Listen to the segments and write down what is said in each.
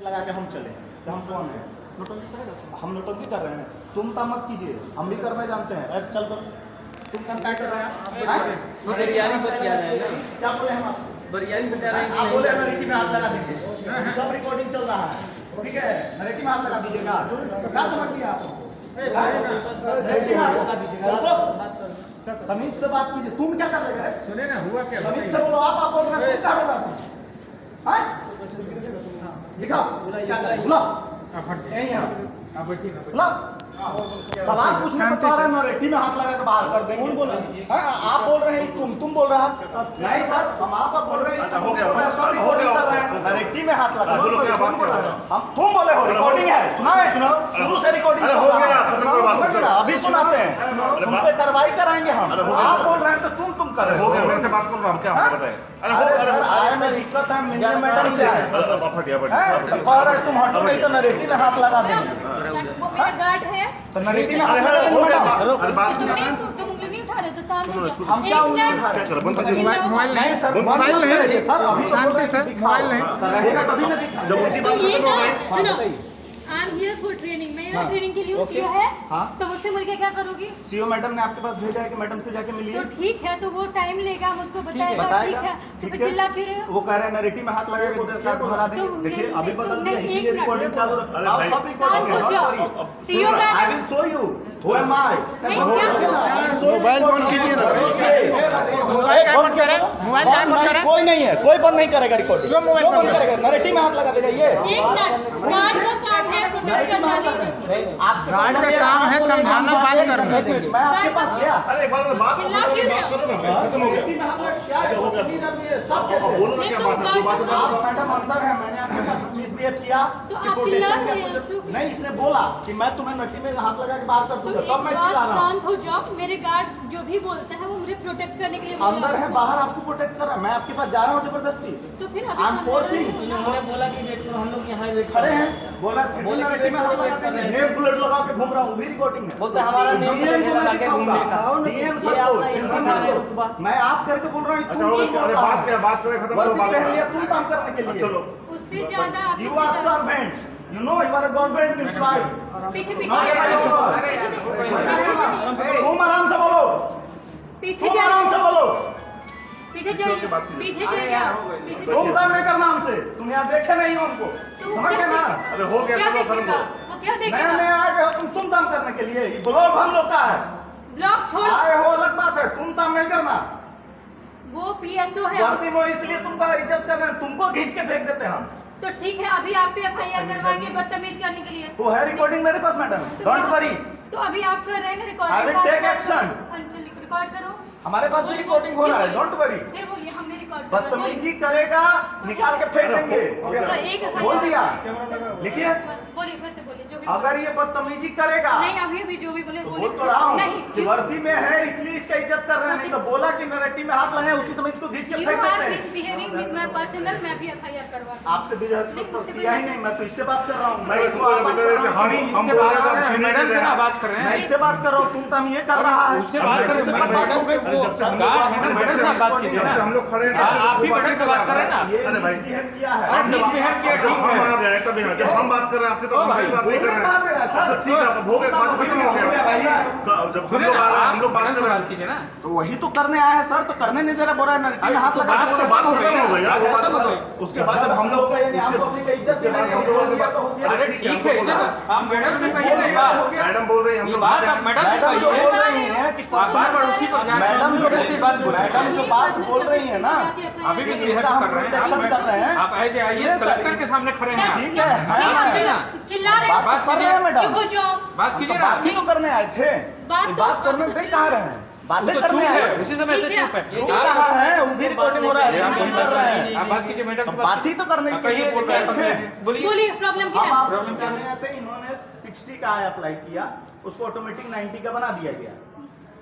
लगा के हम चले तो हम कौन है? हम नौटंकी कर रहे हैं। तुम तो मत कीजिए, हम भी करना जानते हैं। अरे चल कर तुम क्या कर रहे हैं? बरियारी बतिया रहे हैं ना, क्या बोले हम आपको? बरियारी बता रहे हैं। आप बोले नरेटी में हाथ लगा दीजिए, सब रिकॉर्डिंग चल रहा है, ठीक है? नरेटी में हाथ लगा दीजिएगा, क्या समझ लिया आप? नरेटी में हाथ लगा दीजिएगा, तमीज से बात कीजिए। तुम क्या कर रहे हैं? सुने ना हुआ क्या? तमीज से बोलो। आप बोल रहे हैं, तुम क्या बोल रहा था? दिखाओ क्या कर रहे हैं? बुलाओ यहीं है, बुलाओ। सवाल पूछने बता रहे हैं, नरेटी में हाथ लगा के बाहर कर देंगे। कौन बोल रहे हैं? आप बोल रहे हैं, तुम बोल रहा नहीं सर, हम आप बोल रहे हैं। हो गया, नरेटी में हाथ लगा। हम तुम बोले हो, रिकॉर्डिंग है, सुना है? शुरू से रिकॉर्डिंग हो गया, अभी सुनाते हैं, तुम पे कार्रवाई कराएंगे हम। आप बोल रहे हैं तो तुम कर रहे हो। मेरे से बात करो, हम क्या बताए? अरे सर, आए में दिक्कत है, मिलने मैडम से आए और तुम हटो नहीं तो नरेटी में हाथ लगा देंगे। वो मेरा गार्ड है। तो नरेटी में हाथ लगा देंगे। अरे बात तुम उंगली नहीं उठा रहे तो तान दो क्या? हम क्या उंगली उठा रहे हैं? मोबाइल नहीं सर, मोबाइल नहीं सर, अभी शांति सर, मोबाइल नहीं। रहेगा तभी ना दिखाएंगे। जब उनकी तो बात ये खत्म हो ना गई, सुनो, I am here for training. मैं यहाँ ट्रेनिंग के लिए यूज किया है, तो मुझसे मिलके क्या करोगी? सीओ मैडम ने आपके पास भेजा है कि मैडम से जाके मिलिए। तो ठीक है, तो वो टाइम लेगा, मुझको बताएगा। ठीक है, तो फिर चिल्ला क्यों रहे हो? वो कह रहे हैं नरेटी में हाथ लगा के भगा देंगे। तो देखिए अभी बदल दिया, नहीं, इसीलिए एक रिकॉर्डिंग चालू रखो। अरे आओ, भाई, सब रिकॉर्डिंग है, शांत हो जाओ। Don't worry. CO madam, I will show you who am I. Mobile बंद कीजिए ना। मोबाइल क्या बंद करे? मोबाइल क्या बंद करे? कोई नहीं है, कोई बंद नहीं करेगा रिकॉर्डिंग। जो मोबाइल बंद करेगा, नरेटी में हाथ लगा देगा ये। एक मिनट, गार्ड का काम है प्रोटेक्ट करना। गार्ड का काम है समझाना, बात करना। मैं आपके पास गया। अरे एक बार में बात चिल्ला क्यों रहे हो? करो ना, खत्म हो गया। नरेटी में हाथ लगा क्या है? हो गया? स्टॉप अब कैसे? बोलो ना क्या बात है, जो बात है आप बताओ। मैडम अंदर है, मैंने आपके साथ मिसबिहेव किया तो कि आप प्रोटेक्शन चिल्ला के रहे हो, वजह- क्यों? नहीं, इसने बोला कि मैं तुम्हें नट्टी में हाथ लगा के बाहर कर तो दूंगा, एक तब मैं बात चिल्ला रहा हूँ। शांत हो जाओ। मेरे गार्ड जो भी बोलता है वो मुझे प्रोटेक्ट करने के लिए बोला अंदर है, है। बाहर आपको प्रोटेक्ट कर रहा है। मैं आपके पास जा रहा हूँ जबरदस्ती। तो फिर आई एम फोर्सिंग। उन्होंने बोला कि वेट करो, हम लोग यहाँ वेट खड़े हैं, बोला फिर भी नरेटी में हाथ लगा देंगे। नेम प्लेट लगा के घूम रहा हूँ, भी रिकॉर्डिंग है। बोलते हमारा नेम डीएम को मैं लगा के घूमने का। सिखाऊंगा, डीएम ये सबको आपका टेंशन इंसान मत है, लो। रुतबा। मैं आप करके बोल रहा हूँ, अच्छा तुम हो नहीं गया, बोल अरे रहा बात है। क्या, बात करें, खत्म करो, वर्दी बात पहन लिया करो। तुम काम करने के लिए। चलो, उससे ज्यादा आप You are servant. You know you are a government employee. पीछे Not a पीछे तुम आराम से बोलो, पीछे तुम आराम से बोलो। पीछे छोड़ के बात जाइए, कीजिए। पीछे जाइए, तुम काम नहीं करना हमसे, तुम यहाँ देखे नहीं हो हमको, तो वो समझ क्या गए ना? देखेगा? अरे हो गया, क्या चलो, खत्म देखेगा? करो। वो क्या नए देखेगा? नए आ गए हो तुम काम करने के लिए। ये ब्लॉग हम लोग का है, ब्लॉक छोड़ो। आए हो अलग बात है, तुम काम नहीं करना। वो पीएसओ है। वर्दी में इसलिए तुमका इज्जत कर रहे हैं, तुमको खींच के फेंक देते हैं हम। तो ठीक है, अभी आप पे एफआईआर करवाएंगे बदतमीज करने के लिए। वो है रिकॉर्डिंग मेरे पास मैडम, डोंट वरी। तो अभी आप कर रहे हैं record. I will take action. Record करो। हमारे पास भी रिकॉर्डिंग हो रहा है, डोंट वरी। फिर बोलिए, हमने रिकॉर्ड करा। बदतमीजी करेगा, निकाल के फेंक देंगे। तो एक बोल दिया, लिखिए। बोलिए, फिर से बोलिए जो भी। अगर ये बदतमीजी करेगा, नहीं, अभी भी जो भी बोले तो बोलिए। बोल तो रहा हूँ नहीं, कि वर्दी में है इसलिए इसका इज्जत कर रहे हैं। नहीं तो बोला कि नरेटी में हाथ लगाए, उसी समय इसको खींच के यू फेंक आर देते हैं। Misbehaving with my personal. मैं भी एफआईआर करवा। आपसे भी किया ही नहीं, मैं तो इससे बात कर रहा हूँ। मैं नहीं, इसको बात कर रहा हूँ। हम बोल रहे थे, हम मैडम से ना बात कर रहे मैं हैं। इससे बात कर रहा हूँ, तुम तो हम ये कर रहा है। उससे बात करें, इससे मैडम बात हो गई, वो जब से हम गार्ड लोग- है ना, मैडम से आप बात कीजिए ना। हम लोग खड़े हैं, आप भी वो मैडम से बात कर रहे हैं ना। ये अरे भाई, misbehave किया है। आप misbehave किया, जब ठीक हम है। आ गए तभी ना, जब हम बात कर रहे हैं आपसे तो ओ हम भाई, बात नहीं कर रहे बात कर रहा है, हैं। सर। तो ठीक है, अब हो गया, बात खत्म हो गया। जब हम सुनिए लोग ना, आ रहे हैं, हम आप लोग बात मैडम कर से रहे बात हैं। कीजिए ना। तो वही तो करने आए हैं सर, तो करने नहीं दे रहा, बोल रहा है नरेटी में हाथ लगा बात के बात खत्म हो गई, वो बात खत्म हो गई। उसके बाद जब हम लोग आपको अपनी का इज्जत उसके बाद हम लोगों के बाद अरे ठीक है, इज्जत आप मैडम से कहिए ना ये बात। मैडम बोल रही है, हम ये लोग बात आप मैडम से मैडम जो कहिए। बोल रही हैं कि बार बार उसी पर ध्यान से मैडम जो ऐसी बात बोल रहे हैं। मैडम जो बात बोल रही है ना, अभी भी इनका बिहेव हम कर रहे हैं। प्रोटेक्शन कर रहे हैं। आप आइए आइए कलेक्टर के सामने खड़े हैं। ठीक है, नहीं, हाँ, चिल्ला- ना। चिल्ला रहे बात हो। कर रहे हैं मैडम। चुप हो जाओ। बात कीजिए ना। बात ही तो करने आए थे। बात तो- बात करने देख कहाँ रहे हैं, बातें तो करने चुप आए है, हैं। उसी समय से ठीक है। चुप है। चुप कहाँ है, वो भी रिकॉर्डिंग हो रहा है, आप हम भी कर रहे हैं। आप बात कीजिए मैडम से। बात ही तो करने के लिए बोल रहे हैं। बोलिए। बोलिए, प्रॉब्लम क्या हम है? आप प्रॉब्लम क्या नहीं आते, इन्होंने 60 का अप्लाई किया, उसको ऑटोमेटिक 90 का बना दिया गया।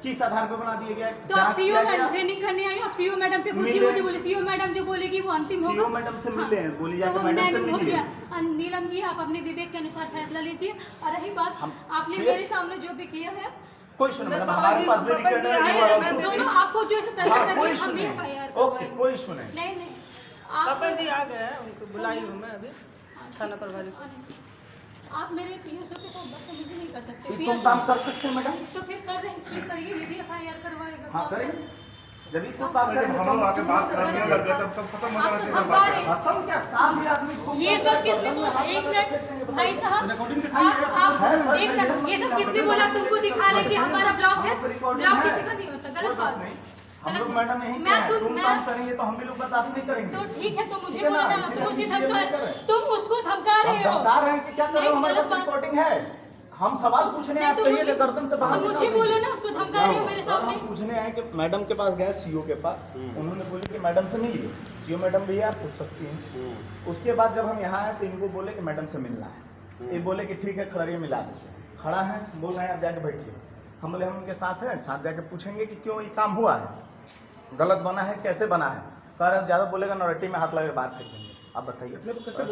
किस आधार पे बना दिया गया? तो आप जांच सीओ किया मैडम गया। ट्रेनिंग करने आई हो, आप सीओ मैडम से पूछिए, मिले। मुझे बोले सीओ मैडम जो बोलेगी वो अंतिम होगा। सीओ मैडम से मिले हैं, बोली जाके तो मैडम से मैंने हो मिलिए। गया। नीलम जी, आप अपने विवेक के अनुसार फैसला लीजिए। और रही बात, आपने छः- मेरे सामने जो भी किया है, कोई सुने मैडम, हमारे पास भी रिकॉर्ड है, you are also दोनों free। आपको जो है हाँ, करिए, कोई हम सुने, एफआईआर ओके, कोई सुने। नहीं, पापा आप जी आ गए हैं, उनको बुलाई हूँ मैं अभी। थाना प्रभारी आप मेरे पीएसओ के साथ बदतमीजी नहीं कर सकते। तुम काम कर सकते हैं मैडम? तो फिर कर रहे हैं, फिर करिए, ये भी एफआईआर करवाएगा। हाँ करेंगे, जब भी तो काम करेंगे। हम लोग आके बात करने लग गए तब खत्म हो जाना चाहिए आप बात। तो खत्म क्या, साथ ही आदमी खूब ये सब किसने बोला? एक मिनट भाई साहब, आप एक मिनट, ये सब किसने बोला तुमको दिखा रहे कि हमारा ब्लॉग है? ब्लॉग किसी का नहीं होता, गलत बात। हम लोग मैडम यही मैं तो तुम काम करेंगे तो हम भी लोग बर्दाश्त नहीं करेंगे। तो ठीक है, तो मुझे ठीक है बोला ना, ना, इसीलिए तुम मुझे हम धमका, नहीं कर रहे। तुम उसको धमका रहे हो। धमका रहे हैं कि क्या कर रहे हो, हमारे गलत पास बात। रिकॉर्डिंग है। हम सवाल पूछने नहीं, आप तो कहिए मुझे- गर्दन से बाहर तो मुझे निकाल बोलो देंगे। ना, उसको धमका रहे हो मेरे सर सामने। हम पूछने आए कि मैडम के पास गए, सीओ के पास, उन्होंने बोले कि मैडम से मिलिए। सीओ मैडम भी आप पूछ सकती हैं। उसके बाद जब हम यहाँ आए तो इनको बोले कि मैडम से मिलना है। ये बोले कि ठीक है, खड़रिया मिला दीजिए। खड़ा है, बोल रहे हैं आप जाके बैठिए। हम बोले हम उनके साथ हैं, साथ जाके पूछेंगे कि क्यों ये काम हुआ है, गलत बना है, कैसे बना है। कह रहे ज़्यादा बोलेगा नौरटी में हाथ लगा के बात कर देंगे। आप बताइए अपने को कैसे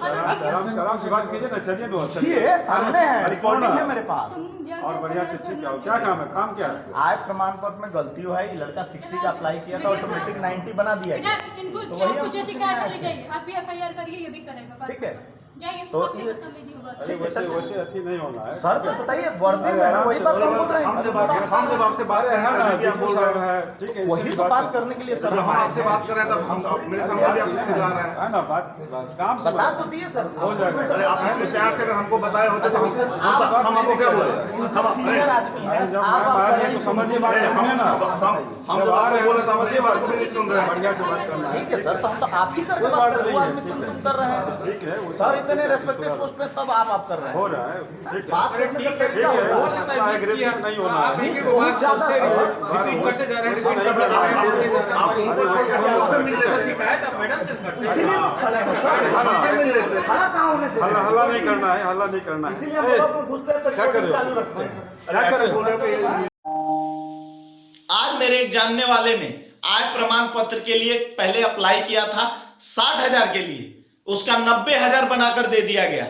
आराम से बात कीजिए ना, चलिए तो ये सामने है, रिकॉर्डिंग है मेरे पास। और बढ़िया से ठीक है। क्या काम है, काम क्या है? आय प्रमाण पत्र में गलती हुआ है, ये लड़का 60 का अप्लाई किया था, ऑटोमेटिक 90 बना दिया गया। इनको तो वही हम कुछ पूछने शिकायत आए ले थे। जाइए, आप भी एफआईआर करिए, ये भी करेगा। ठीक है। जाइए, तो आपकी ये- बदतमीजी हो रहा है। अरे वैसे वैसे अथी नहीं होना है सर तो बताइए, वर्दी में है, वही बात हम बोल रहे हैं। हम जब आपसे बात अरे है ना, करने आप बोल रहे हैं है ठीक है, वही तो बात करने के लिए सर जब हम आपसे बात कर रहे हैं तब हम मेरे सामने भी आपसे चिल्ला रहे हैं। है ना, बात काम से बता तो दिए सर, हो जाएगा। अरे आप इतने प्यार से अगर हमको बताए होते तो हम आपको क्या बोले? सीनियर आदमी है, जब आप मैम आ रही है तो समझिए बात सुनिए ना। हम जब आपको बोले समझिए बात को भी नहीं सुन रहे हैं। बढ़िया से बात करना है। ठीक है सर, तो हम तो आप ही करके कोई बात बात कर रहे नहीं हैं, है, आदमी ठीक है। तुम कर रहे हैं। ठीक है वो सर इतने रेस्पेक्टेड पोस्ट पे तब आप कर रहे हैं। हो रहा है, ठीक है बात करने का ठीक तरीका है, होगा। एग्रेसिव नहीं होना है। बहुत ज्यादा रिपीट करते जा रहे हैं, आप उनको छोड़ के हम लोग से मिल लेते हैं। इसीलिए वो खड़े हैं सर, हमसे मिल लेते हैं। खड़ा कहाँ होने देते हैं? हल्ला हल्ला नहीं करना है, हल्ला नहीं करना है। इसीलिए हम लोग अपने घुसते हैं तो क्या कर रहे हो? चालू रखते हैं। अरे ऐसे बोले कि आज मेरे एक जानने वाले ने आय प्रमाण पत्र के लिए पहले अप्लाई किया था 60,000 के लिए, उसका 90,000 बनाकर दे दिया गया।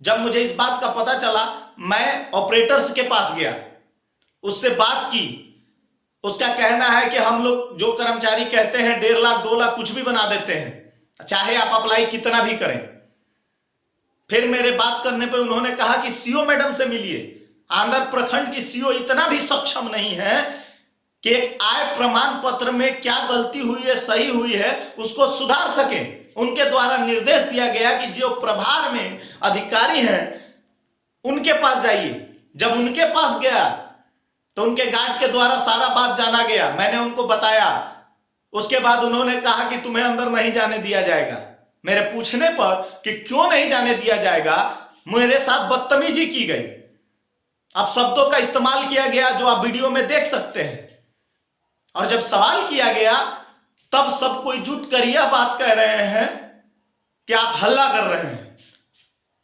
जब मुझे इस बात का पता चला, मैं ऑपरेटर्स के पास गया, उससे बात की। उसका कहना है कि हम लोग जो कर्मचारी कहते हैं 1.5 लाख 2 लाख कुछ भी बना देते हैं, चाहे आप अप्लाई कितना भी करें। फिर मेरे बात करने पे उन्होंने कहा कि सीओ मैडम से मिलिए। आंध्र प्रखंड की सीओ इतना भी सक्षम नहीं है कि एक आय प्रमाण पत्र में क्या गलती हुई है, सही हुई है, उसको सुधार सके। उनके द्वारा निर्देश दिया गया कि जो प्रभार में अधिकारी हैं उनके पास जाइए। जब उनके पास गया तो उनके गार्ड के द्वारा सारा बात जाना गया, मैंने उनको बताया। उसके बाद उन्होंने कहा कि तुम्हें अंदर नहीं जाने दिया जाएगा। मेरे पूछने पर कि क्यों नहीं जाने दिया जाएगा, मेरे साथ बदतमीजी की गई। अब शब्दों का इस्तेमाल किया गया जो आप वीडियो में देख सकते हैं। और जब सवाल किया गया तब सब कोई जुट कर यह बात कह रहे हैं कि आप हल्ला कर रहे हैं।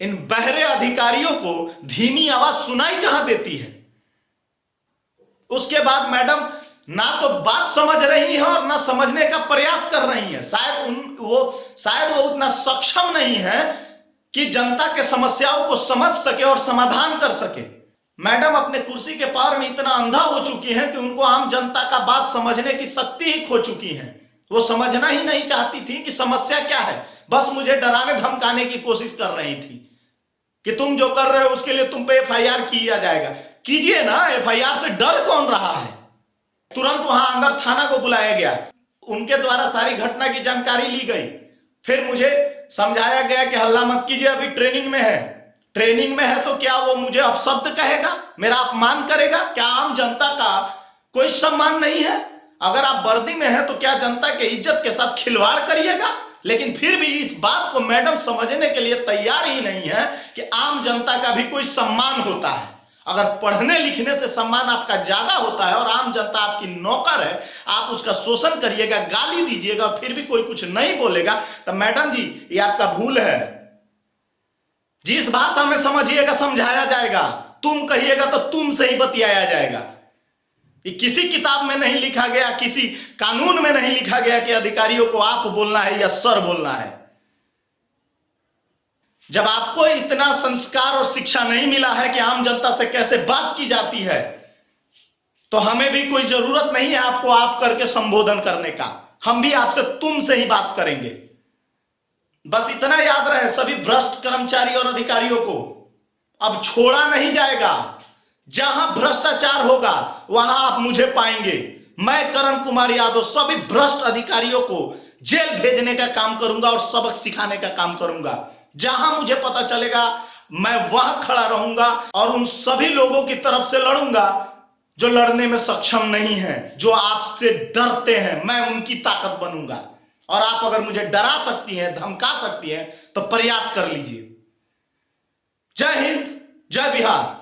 इन बहरे अधिकारियों को धीमी आवाज सुनाई कहां देती है। उसके बाद मैडम ना तो बात समझ रही है और ना समझने का प्रयास कर रही है। शायद वो उतना सक्षम नहीं है कि जनता के समस्याओं को समझ सके और समाधान कर सके। मैडम अपने कुर्सी के पावर में इतना अंधा हो चुकी हैं कि उनको आम जनता का बात समझने की शक्ति ही खो चुकी है। वो समझना ही नहीं चाहती थी कि समस्या क्या है, बस मुझे डराने धमकाने की कोशिश कर रही थी कि तुम जो कर रहे हो उसके लिए तुम पे एफआईआर किया जाएगा। कीजिए ना, एफआईआर से डर कौन रहा है। तुरंत वहां अंदर थाना को बुलाया गया, उनके द्वारा सारी घटना की जानकारी ली गई। फिर मुझे समझाया गया कि हल्ला मत कीजिए, अभी ट्रेनिंग में है। ट्रेनिंग में है तो क्या वो मुझे अपशब्द कहेगा, मेरा अपमान करेगा? क्या आम जनता का कोई सम्मान नहीं है? अगर आप वर्दी में हैं तो क्या जनता के इज्जत के साथ खिलवाड़ करिएगा? लेकिन फिर भी इस बात को मैडम समझने के लिए तैयार ही नहीं है कि आम जनता का भी कोई सम्मान होता है। अगर पढ़ने लिखने से सम्मान आपका ज्यादा होता है और आम जनता आपकी नौकर है, आप उसका शोषण करिएगा, गाली दीजिएगा, फिर भी कोई कुछ नहीं बोलेगा, तो मैडम जी ये आपका भूल है। जिस भाषा में समझिएगा समझाया जाएगा, तुम कहिएगा तो तुम से ही बतियाया जाएगा। ये किसी किताब में नहीं लिखा गया, किसी कानून में नहीं लिखा गया कि अधिकारियों को आप बोलना है या सर बोलना है। जब आपको इतना संस्कार और शिक्षा नहीं मिला है कि आम जनता से कैसे बात की जाती है, तो हमें भी कोई जरूरत नहीं है आपको आप करके संबोधन करने का। हम भी आपसे तुम से ही बात करेंगे। बस इतना याद रहे सभी भ्रष्ट कर्मचारी और अधिकारियों को, अब छोड़ा नहीं जाएगा। जहां भ्रष्टाचार होगा वहां आप मुझे पाएंगे। मैं करण कुमार यादव सभी भ्रष्ट अधिकारियों को जेल भेजने का काम करूंगा और सबक सिखाने का काम करूंगा। जहां मुझे पता चलेगा मैं वहां खड़ा रहूंगा और उन सभी लोगों की तरफ से लड़ूंगा जो लड़ने में सक्षम नहीं है, जो आपसे डरते हैं। मैं उनकी ताकत बनूंगा और आप अगर मुझे डरा सकती हैं, धमका सकती हैं तो प्रयास कर लीजिए। जय हिंद, जय बिहार।